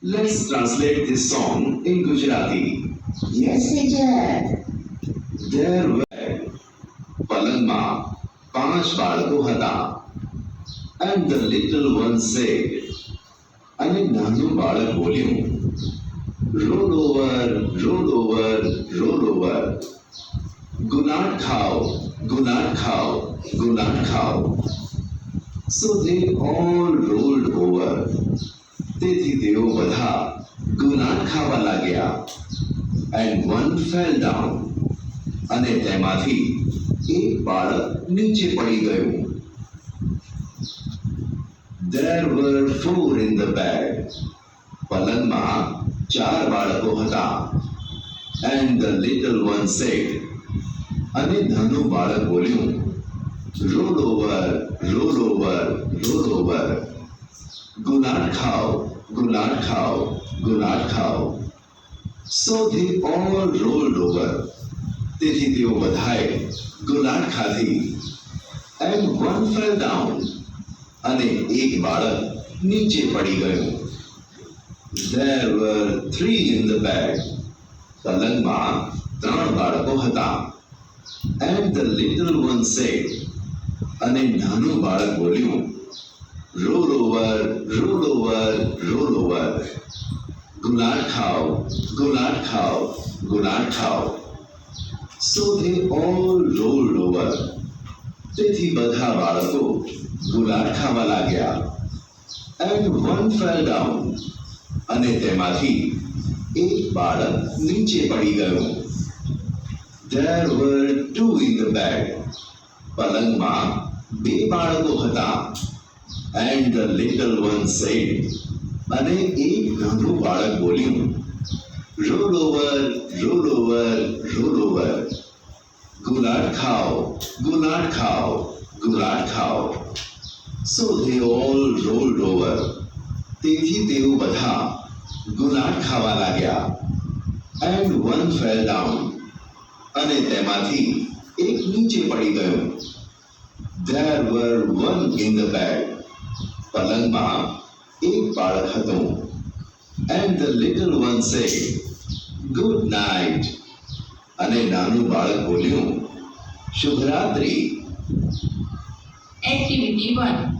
Let's translate this song in Gujarati. Yes, teacher. There were પલંગમાં પાંચ બાળકો હતા and the little one said અને નાનું બાળક બોલ્યું roll over roll over roll over ગુલાટ ખાઓ ગુલાટ ખાઓ ગુલાટ ખાઓ so they all rolled over તેથી તેઓ બધા ગુલાટ ખાવા લાગ્યા and one fell down અને તેમાંથી એક બાળક નીચે પડી ગયું There were four in the bed. પલંગમાં ચાર બાળકો હતા and the little one said અને નાનું બાળક બોલ્યું roll over roll over roll over ગુલાટ ખાઓ ગુલાટ ખાઓ ગુલાટ ખાઓ so they all rolled over તેથી તેઓ બધાએ ગુલાટ ખાધી and one fell down અને એક બાળક નીચે પડી ગયું There were three in the bed. પલંગમાં ત્રણ બાળકો હતા and the little one said અને નાનું બાળક બોલ્યું roll over roll over roll over ગુલાટ ખાઓ ગુલાટ ખાઓ ગુલાટ ખાઓ so they all rolled over તેથી બધા બાળકો ગુલાટ ખાવા લાગ્યા and one fell down અને તેમાંથી એક બાળક નીચે પડી ગયું There were two in the bed. પલંગમાં બે બાળકો હતા and the little one said અને એક નાનું બાળક બોલ્યું roll over roll over roll over ગુલાટ ખાઓ ગુલાટ ખાઓ ગુલાટ ખાઓ so they all rolled over તેથી તેઓ બધા ગુલાટ ખાવા લાગ્યા and one fell down અને તેમાંથી એક નીચે પડી ગયું There were one in the bed. પલંગમાં એક બાળક હતું and the little one said good night અને નાનું બાળક બોલ્યું શુભરાત્રી Activity 1.